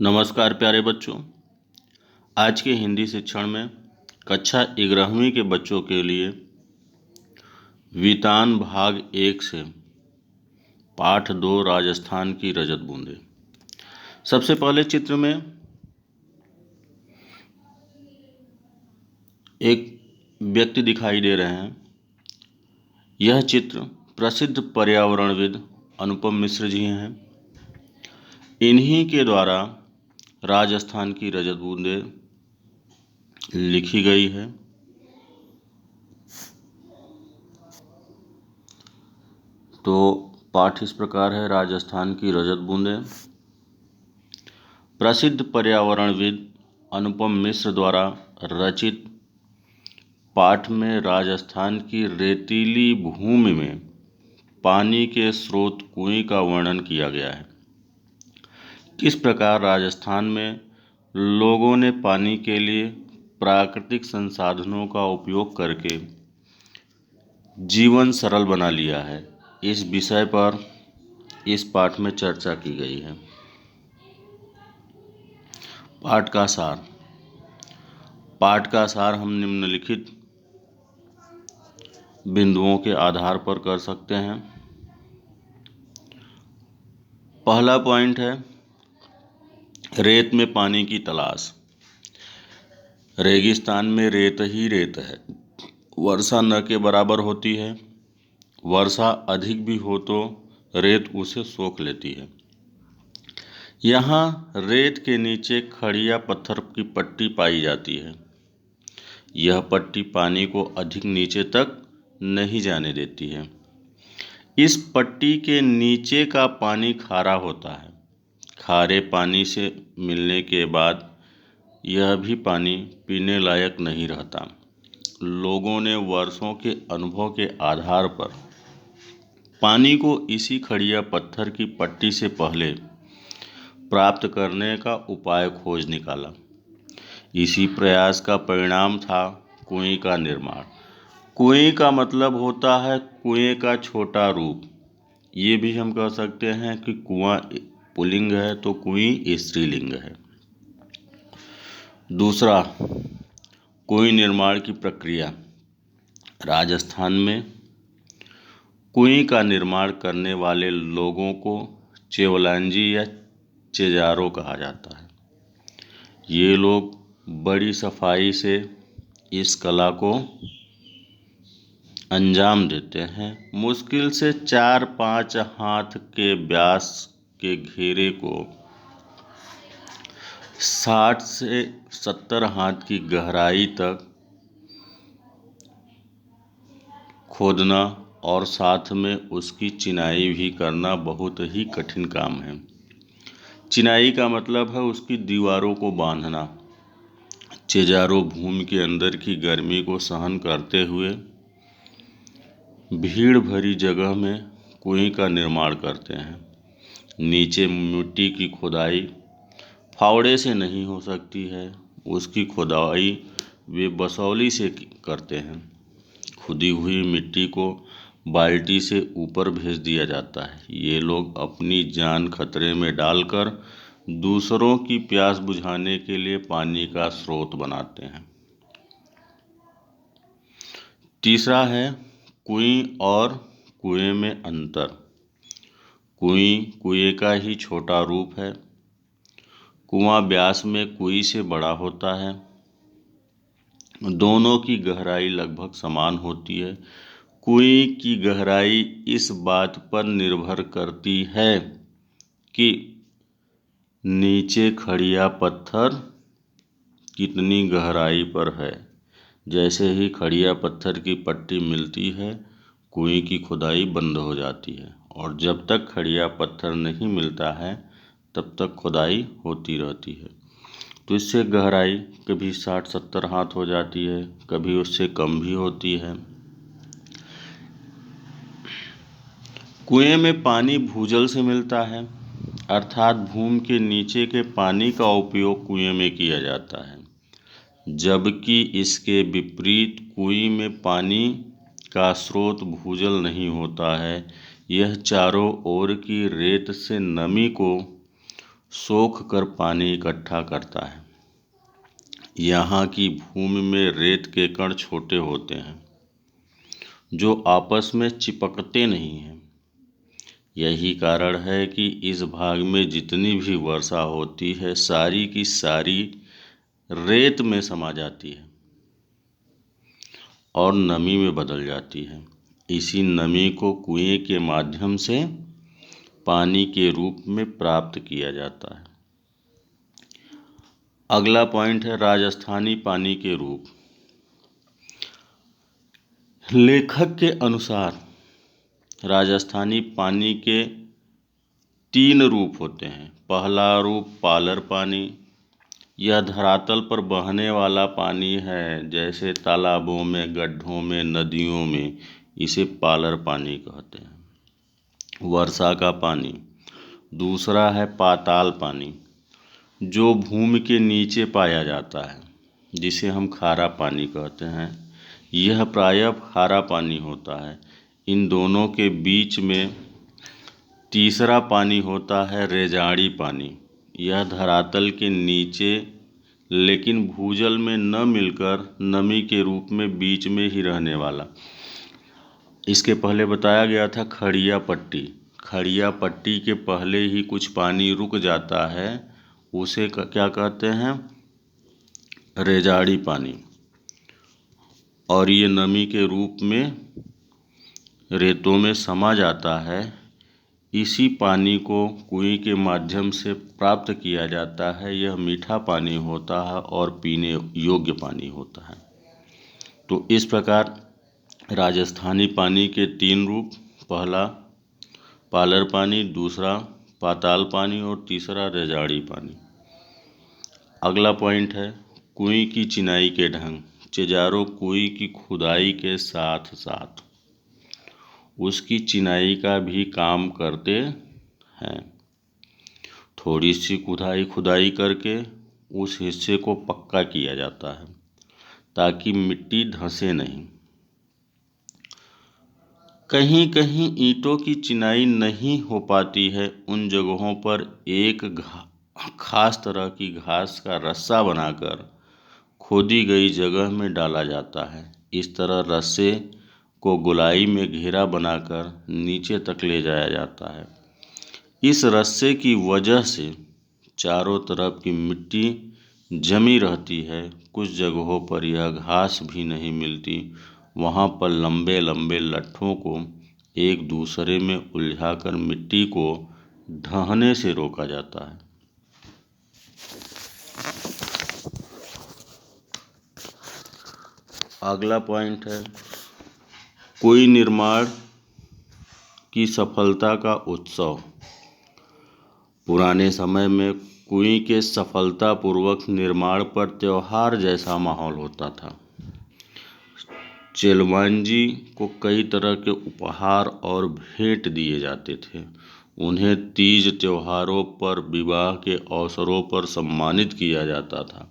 नमस्कार प्यारे बच्चों। आज के हिंदी शिक्षण में कक्षा 11वीं के बच्चों के लिए वितान भाग 1 से पाठ 2 राजस्थान की रजत बूंदें। सबसे पहले चित्र में एक व्यक्ति दिखाई दे रहे हैं। यह चित्र प्रसिद्ध पर्यावरणविद अनुपम मिश्र जी हैं। इन्हीं के द्वारा राजस्थान की रजत बूंदें लिखी गई है। तो पाठ इस प्रकार है, राजस्थान की रजत बूंदें। प्रसिद्ध पर्यावरणविद अनुपम मिश्र द्वारा रचित पाठ में राजस्थान की रेतीली भूमि में पानी के स्रोत कुएं का वर्णन किया गया है। किस प्रकार राजस्थान में लोगों ने पानी के लिए प्राकृतिक संसाधनों का उपयोग करके जीवन सरल बना लिया है, इस विषय पर इस पाठ में चर्चा की गई है। पाठ का सार हम निम्नलिखित बिंदुओं के आधार पर कर सकते हैं। पहला पॉइंट है रेत में पानी की तलाश। रेगिस्तान में रेत ही रेत है। वर्षा न के बराबर होती है। वर्षा अधिक भी हो तो रेत उसे सोख लेती है। यहाँ रेत के नीचे खड़िया पत्थर की पट्टी पाई जाती है। यह पट्टी पानी को अधिक नीचे तक नहीं जाने देती है। इस पट्टी के नीचे का पानी खारा होता है। खारे पानी से मिलने के बाद यह भी पानी पीने लायक नहीं रहता। लोगों ने वर्षों के अनुभव के आधार पर पानी को इसी खड़िया पत्थर की पट्टी से पहले प्राप्त करने का उपाय खोज निकाला। इसी प्रयास का परिणाम था कुएं का निर्माण। कुएं का मतलब होता है कुएं का छोटा रूप। ये भी हम कह सकते हैं कि कुआं पुल्लिंग है तो कुएं स्त्रीलिंग है। दूसरा, कुएं निर्माण की प्रक्रिया। राजस्थान में कुएं का निर्माण करने वाले लोगों को चेवलांजी या चेजारो कहा जाता है। ये लोग बड़ी सफाई से इस कला को अंजाम देते हैं। मुश्किल से 4-5 हाथ के व्यास के घेरे को 60 से 70 हाथ की गहराई तक खोदना और साथ में उसकी चिनाई भी करना बहुत ही कठिन काम है। चिनाई का मतलब है उसकी दीवारों को बांधना। चेजारो भूमि के अंदर की गर्मी को सहन करते हुए भीड़ भरी जगह में कुएं का निर्माण करते हैं। नीचे मिट्टी की खुदाई फावड़े से नहीं हो सकती है। उसकी खुदाई वे बसौली से करते हैं। खुदी हुई मिट्टी को बाल्टी से ऊपर भेज दिया जाता है। ये लोग अपनी जान खतरे में डालकर दूसरों की प्यास बुझाने के लिए पानी का स्रोत बनाते हैं। तीसरा है कुएं और कुएं में अंतर। कुएं का ही छोटा रूप है। कुआं व्यास में कुएं से बड़ा होता है। दोनों की गहराई लगभग समान होती है। कुएं की गहराई इस बात पर निर्भर करती है कि नीचे खड़िया पत्थर कितनी गहराई पर है। जैसे ही खड़िया पत्थर की पट्टी मिलती है, कुएं की खुदाई बंद हो जाती है और जब तक खड़िया पत्थर नहीं मिलता है तब तक खुदाई होती रहती है। तो इससे गहराई कभी 60-70 हाथ हो जाती है, कभी उससे कम भी होती है। कुएं में पानी भूजल से मिलता है, अर्थात भूमि के नीचे के पानी का उपयोग कुएं में किया जाता है, जबकि इसके विपरीत कुएं में पानी का स्रोत भूजल नहीं होता है। यह चारों ओर की रेत से नमी को सोख कर पानी इकट्ठा करता है। यहाँ की भूमि में रेत के कण छोटे होते हैं जो आपस में चिपकते नहीं हैं। यही कारण है कि इस भाग में जितनी भी वर्षा होती है सारी की सारी रेत में समा जाती है और नमी में बदल जाती है। इसी नमी को कुएं के माध्यम से पानी के रूप में प्राप्त किया जाता है। अगला पॉइंट है राजस्थानी पानी के रूप। लेखक के अनुसार राजस्थानी पानी के 3 रूप होते हैं। पहला रूप पालर पानी। यह धरातल पर बहने वाला पानी है, जैसे तालाबों में, गड्ढों में, नदियों में। इसे पालर पानी कहते हैं। वर्षा का पानी। दूसरा है पाताल पानी, जो भूमि के नीचे पाया जाता है, जिसे हम खारा पानी कहते हैं। यह प्रायः खारा पानी होता है। इन दोनों के बीच में तीसरा पानी होता है रेजाड़ी पानी। यह धरातल के नीचे लेकिन भूजल में न मिलकर नमी के रूप में बीच में ही रहने वाला। इसके पहले बताया गया था खड़िया पट्टी। खड़िया पट्टी के पहले ही कुछ पानी रुक जाता है, उसे क्या कहते हैं? रेजाड़ी पानी। और ये नमी के रूप में रेतों में समा जाता है। इसी पानी को कुएं के माध्यम से प्राप्त किया जाता है। यह मीठा पानी होता है और पीने योग्य पानी होता है। तो इस प्रकार राजस्थानी पानी के 3 रूप, पहला पालर पानी, दूसरा पाताल पानी और तीसरा रेजाड़ी पानी। अगला पॉइंट है कुएं की चिनाई के ढंग। चिजारो कुएं की खुदाई के साथ साथ उसकी चिनाई का भी काम करते हैं। थोड़ी सी खुदाई करके उस हिस्से को पक्का किया जाता है ताकि मिट्टी धंसे नहीं। कहीं कहीं ईंटों की चिनाई नहीं हो पाती है। उन जगहों पर एक खास तरह की घास का रस्सा बनाकर खोदी गई जगह में डाला जाता है। इस तरह रस्से को गोलाई में घेरा बनाकर नीचे तक ले जाया जाता है। इस रस्से की वजह से चारों तरफ की मिट्टी जमी रहती है। कुछ जगहों पर यह घास भी नहीं मिलती। वहाँ पर लंबे लंबे लट्ठों को एक दूसरे में उलझाकर मिट्टी को ढहने से रोका जाता है। अगला पॉइंट है कुएं निर्माण की सफलता का उत्सव। पुराने समय में कुएं के सफलतापूर्वक निर्माण पर त्योहार जैसा माहौल होता था। चेलवांजी को कई तरह के उपहार और भेंट दिए जाते थे। उन्हें तीज त्योहारों पर, विवाह के अवसरों पर सम्मानित किया जाता था।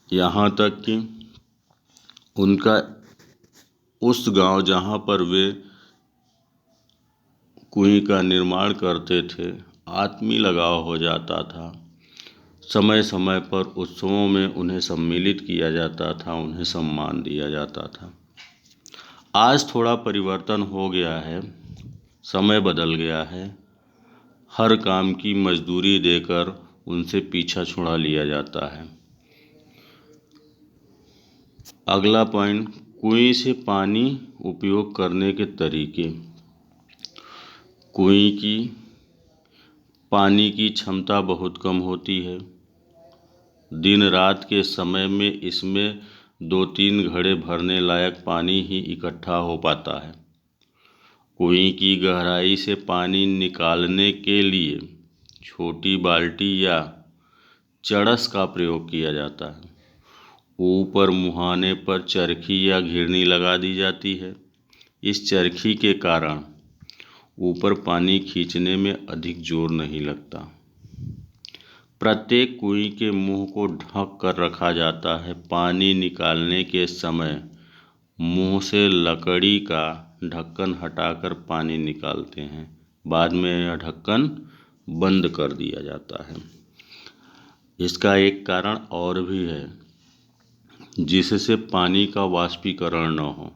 यहाँ तक कि उनका उस गांव जहाँ पर वे कुएं का निर्माण करते थे आत्मीय लगाव हो जाता था। समय समय पर उत्सवों में उन्हें सम्मिलित किया जाता था, उन्हें सम्मान दिया जाता था। आज थोड़ा परिवर्तन हो गया है, समय बदल गया है। हर काम की मजदूरी देकर उनसे पीछा छुड़ा लिया जाता है। अगला पॉइंट कुएं से पानी उपयोग करने के तरीके। कुएं की पानी की क्षमता बहुत कम होती है। दिन रात के समय में इसमें 2-3 घड़े भरने लायक पानी ही इकट्ठा हो पाता है। कुएं की गहराई से पानी निकालने के लिए छोटी बाल्टी या चड़स का प्रयोग किया जाता है। ऊपर मुहाने पर चरखी या घिरनी लगा दी जाती है। इस चरखी के कारण ऊपर पानी खींचने में अधिक जोर नहीं लगता। प्रत्येक कुएं के मुंह को ढक कर रखा जाता है। पानी निकालने के समय मुंह से लकड़ी का ढक्कन हटाकर पानी निकालते हैं बाद में यह ढक्कन बंद कर दिया जाता है। इसका एक कारण और भी है, जिससे पानी का वाष्पीकरण न हो।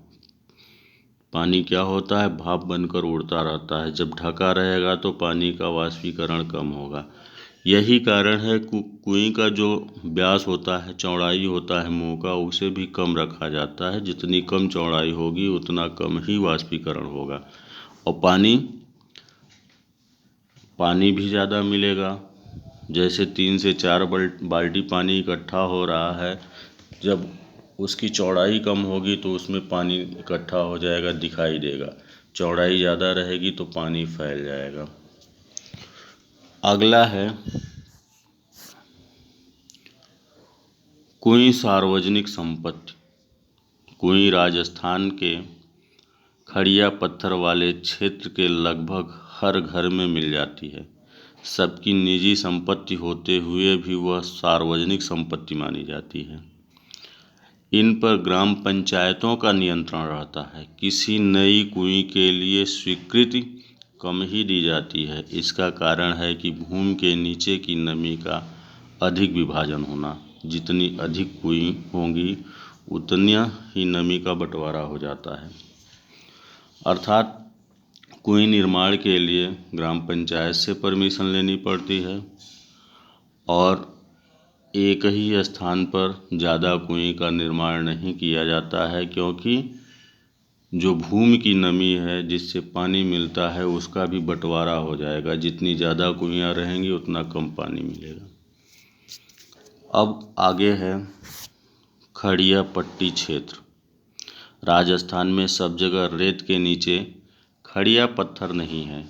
पानी क्या होता है, भाप बनकर उड़ता रहता है। जब ढका रहेगा तो पानी का वाष्पीकरण कम होगा। यही कारण है कुएं का जो व्यास होता है, चौड़ाई होता है मुंह का, उसे भी कम रखा जाता है। जितनी कम चौड़ाई होगी उतना कम ही वाष्पीकरण होगा और पानी भी ज़्यादा मिलेगा। जैसे 3 से 4 बाल्टी पानी इकट्ठा हो रहा है, जब उसकी चौड़ाई कम होगी तो उसमें पानी इकट्ठा हो जाएगा, दिखाई देगा। चौड़ाई ज़्यादा रहेगी तो पानी फैल जाएगा। अगला है कुएं सार्वजनिक संपत्ति। कुएं राजस्थान के खड़िया पत्थर वाले क्षेत्र के लगभग हर घर में मिल जाती है। सबकी निजी संपत्ति होते हुए भी वह सार्वजनिक संपत्ति मानी जाती है। इन पर ग्राम पंचायतों का नियंत्रण रहता है। किसी नई कुएं के लिए स्वीकृति कम ही दी जाती है। इसका कारण है कि भूमि के नीचे की नमी का अधिक विभाजन होना। जितनी अधिक कुएं होंगी उतना ही नमी का बंटवारा हो जाता है। अर्थात कुएं निर्माण के लिए ग्राम पंचायत से परमिशन लेनी पड़ती है और एक ही स्थान पर ज़्यादा कुएं का निर्माण नहीं किया जाता है, क्योंकि जो भूमि की नमी है, जिससे पानी मिलता है, उसका भी बंटवारा हो जाएगा। जितनी ज़्यादा कुएं रहेंगी उतना कम पानी मिलेगा। अब आगे है खड़िया पट्टी क्षेत्र। राजस्थान में सब जगह रेत के नीचे खड़िया पत्थर नहीं है।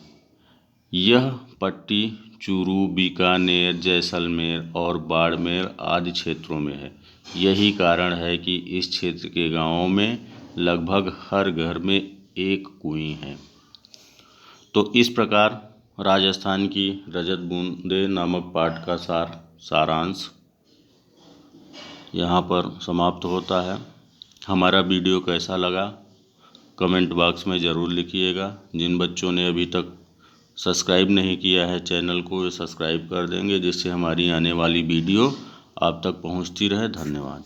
यह पट्टी चूरू, बीकानेर, जैसलमेर और बाड़मेर आदि क्षेत्रों में है। यही कारण है कि इस क्षेत्र के गांवों में लगभग हर घर में एक कुएं है। तो इस प्रकार राजस्थान की रजत बूंदें नामक पाठ का सारांश यहाँ पर समाप्त होता है। हमारा वीडियो कैसा लगा कमेंट बॉक्स में ज़रूर लिखिएगा। जिन बच्चों ने अभी तक सब्सक्राइब नहीं किया है चैनल को, सब्सक्राइब कर देंगे, जिससे हमारी आने वाली वीडियो आप तक पहुंचती रहे। धन्यवाद।